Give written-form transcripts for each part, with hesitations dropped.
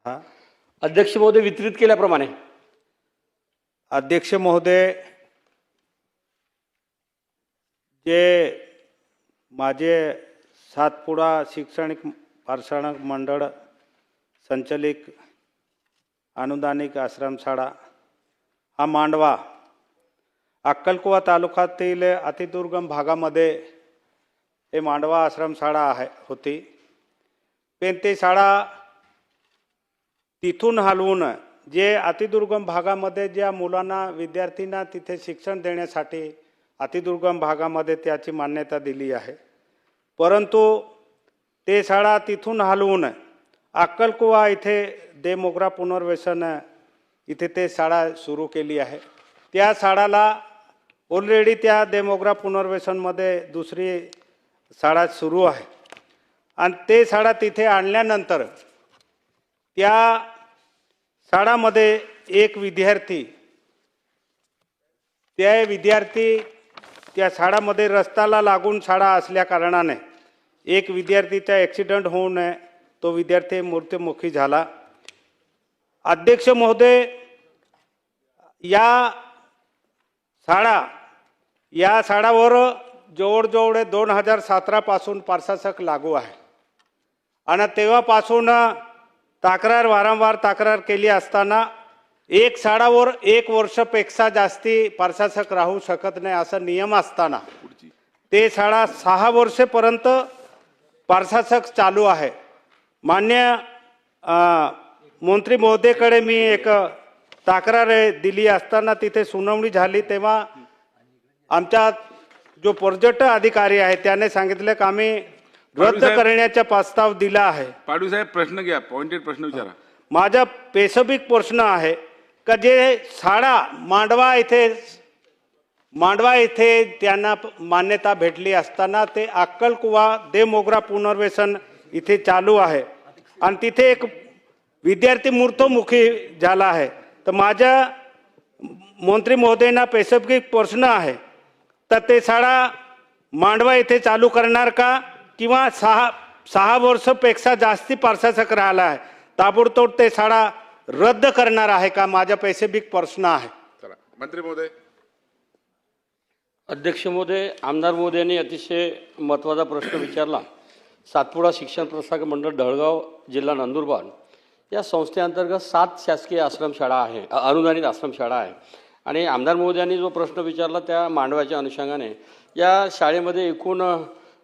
हाँ अध्यक्ष महोदय वितरित केल्याप्रमाणे अध्यक्ष महोदय, जे माझे सातपुडा शैक्षणिक पाठशाळा मंडळ संचालित अनुदानिक आश्रमशाळा हा मांडवा अक्कलकुवा तालुक्यातील अतिदुर्गम भागामध्ये हे मांडवा आश्रमशाळा होती. पण ते शाळा तिथून हलवून जे अतिदुर्गम भागामध्ये ज्या मुलांना विद्यार्थ्यांना तिथे शिक्षण देण्यासाठी अतिदुर्गम भागामध्ये त्याची मान्यता दिली आहे, परंतु ते शाळा तिथून हलवून अक्कलकुवा इथे देवमोगरा पुनर्वसन इथे ते शाळा सुरू केली आहे. त्या शाळाला ऑलरेडी त्या देवमोगरा पुनर्वसनमध्ये दुसरी शाळा सुरू आहे आणि ते शाळा तिथे आणल्यानंतर त्या शाळामध्ये एक विद्यार्थी त्या शाळामध्ये रस्त्याला लागून शाळा असल्या कारणाने एक विद्यार्थीचा ॲक्सिडेंट होऊन तो विद्यार्थी मृत्युमुखी झाला. अध्यक्ष महोदय, या शाळावर जवळजवळ 2017 पासून प्रशासक लागू आहे आणि तेव्हापासून वारंवार तक्रार केली असताना एक शाळावर 1 वर्षापेक्षा जास्ती प्रशासक राहू शकत नाही असा नियम असताना ते शाळा 6 वर्षेपर्यंत प्रशासक चालू आहे. मान्य मंत्री महोदयकडे मी एक तक्रार दिली असताना तिथे सुनावणी झाली, तेव्हा आमच्या जो पर्यटन अधिकारी आहे त्याने सांगितले की आम्ही रद्द करण्याचा प्रस्ताव दिला आहे. पाडवी साहेब, प्रश्न घ्या, पॉइंटेड प्रश्न विचारा. माझा स्पेसिफिक प्रश्न आहे का जे शाळा मांडवा इथे त्यांना मान्यता भेटली असताना ते अक्कलकुवा देवमोगरा पुनर्वसन इथे चालू आहे आणि तिथे एक विद्यार्थी मृत्युमुखी झाला आहे. तर माझ्या मंत्री महोदयांना स्पेसिफिक प्रश्न आहे तर ते शाळा मांडवा इथे चालू करणार का, किंवा 6 वर्षापेक्षा जास्ती प्रशासक राहिला आहे ताबडतोब ते शाळा रद्द करणार आहे का, माझा स्पेसिफिक प्रश्न आहे. चला, मंत्री महोदय. अध्यक्ष महोदय, आमदार महोदयांनी अतिशय महत्त्वाचा प्रश्न विचारला. सातपुडा शिक्षण प्रसारक मंडळ ढळगाव, जिल्हा नंदुरबार या संस्थेअंतर्गत 7 शासकीय आश्रमशाळा आहे, अनुदानित आश्रमशाळा आहे. आणि आमदार महोदयांनी जो प्रश्न विचारला त्या मांडवाच्या अनुषंगाने या शाळेमध्ये एकूण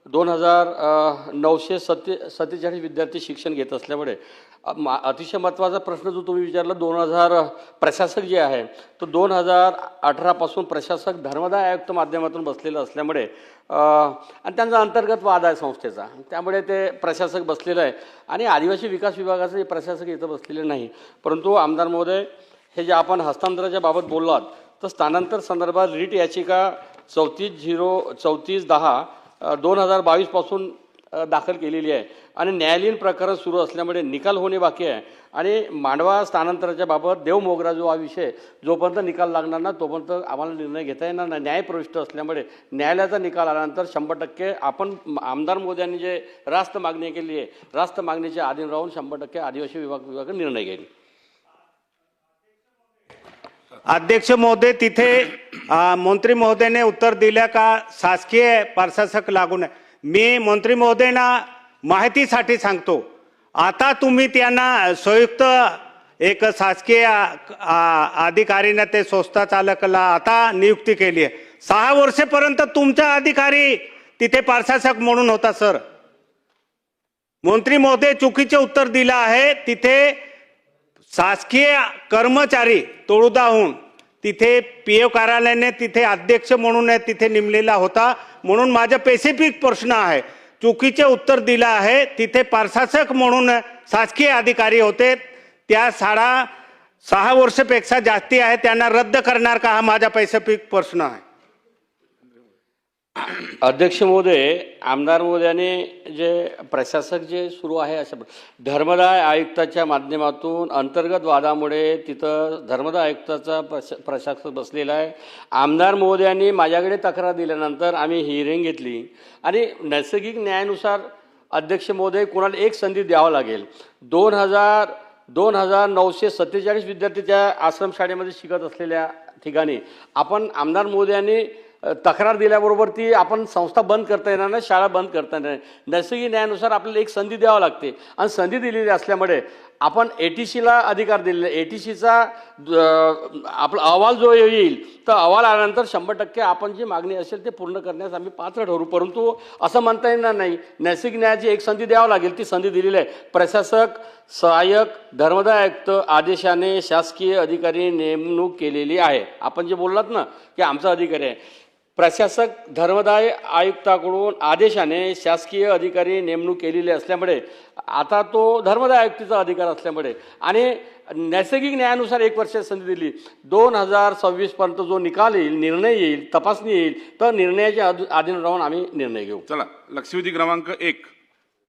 2947 विद्यार्थी शिक्षण घेत असल्यामुळे अतिशय महत्त्वाचा प्रश्न जो तुम्ही विचारला, 2000 प्रशासक जे आहे तो 2018 पासून प्रशासक धर्मदाय आयुक्त माध्यमातून बसलेलं असल्यामुळे आणि त्यांचा अंतर्गत वाद आहे संस्थेचा, त्यामुळे ते प्रशासक बसलेलं आहे आणि आदिवासी विकास विभागाचे प्रशासक इथं बसलेले नाही. परंतु आमदार महोदय, हे जे आपण हस्तांतराच्या बाबत बोललात तर स्थानांतर संदर्भात रीट याचिका 3410/2022 पासून दाखल केलेली आहे आणि न्यायालयीन प्रकरण सुरू असल्यामुळे निकाल होणे बाकी आहे. आणि मांडवा स्थानांतराच्या बाबत देवमोगरा जो हा विषय जोपर्यंत निकाल लागणार ना तोपर्यंत आम्हाला निर्णय घेता येणार नाही. न्याय प्रविष्ट असल्यामुळे न्यायालयाचा निकाल आल्यानंतर 100% आपण आमदार मोदयांनी जे रास्त मागणी केली आहे रास्त मागणीच्या अधीन राहून 100% आदिवासी विभाग निर्णय घेईल. अध्यक्ष महोदय, तिथे मंत्री महोदयाने उत्तर दिलं का शासकीय प्रशासक लागू नाही. मी मंत्री महोदयांना माहितीसाठी सांगतो, आता तुम्ही त्यांना संयुक्त एक शासकीय अधिकारीने ते संस्था चालकाला आता नियुक्ती केली आहे. 6 वर्षेपर्यंत तुमचा अधिकारी तिथे प्रशासक म्हणून होता. सर, मंत्री महोदय चुकीचे उत्तर दिलं आहे. तिथे शासकीय कर्मचारी तोडुदाहून तिथे पीओ कार्यालयाने तिथे अध्यक्ष म्हणून तिथे नेमलेला होता. म्हणून माझा स्पेसिफिक प्रश्न आहे, चुकीचे उत्तर दिलं आहे. तिथे प्रशासक म्हणून शासकीय अधिकारी होते, त्या शाळा 6 वर्षापेक्षा जास्ती आहे, त्यांना रद्द करणार का, हा माझा स्पेसिफिक प्रश्न आहे. अध्यक्ष महोदय, आमदार महोदयाने जे प्रशासक जे सुरू आहे अशा धर्मदाय आयुक्ताच्या माध्यमातून अंतर्गत वादामुळे तिथं धर्मदाय आयुक्ताचा प्रशासक बसलेला आहे. आमदार महोदयांनी माझ्याकडे तक्रार दिल्यानंतर आम्ही हिअरिंग घेतली आणि नैसर्गिक न्यायानुसार अध्यक्ष महोदय कोणाला एक संधी द्यावा लागेल. 2947 विद्यार्थी त्या आश्रमशाळेमध्ये शिकत असलेल्या ठिकाणी आपण आमदार महोदयांनी तक्रार दिल्याबरोबर ती आपण संस्था बंद करता येणार नाही, शाळा बंद करता येणार नाही. नैसर्गिक न्यायानुसार आपल्याला एक संधी द्यावी लागते आणि संधी दिलेली असल्यामुळे आपण ATCला अधिकार दिलेला. ATCचा आपला अहवाल जो येईल तर अहवाल आल्यानंतर 100% आपण जी मागणी असेल ते पूर्ण करण्यास आम्ही पात्र ठरू. परंतु असं म्हणता येणार नाही, नैसर्गिक न्यायाची एक संधी द्यावी लागेल. ती संधी दिलेली आहे. प्रशासक, सहाय्यक, धर्मदाय आयुक्त आदेशाने शासकीय अधिकारी नेमणूक केलेली आहे. आपण जे बोललात ना की आमचा अधिकारी आहे, प्रशासक धर्मदाय आयुक्ताकडून आदेशाने शासकीय अधिकारी नेमणूक केलेली असल्यामुळे आता तो धर्मदाय आयुक्तीचा अधिकार असल्यामुळे आणि नैसर्गिक न्यायानुसार 1 वर्षाची संधी दिली. 2026 पर्यंत जो निकाल येईल, निर्णय येईल, तपासणी येईल तर निर्णयाच्या अधीन राहून आम्ही निर्णय घेऊ. चला लक्षवेधी क्रमांक 1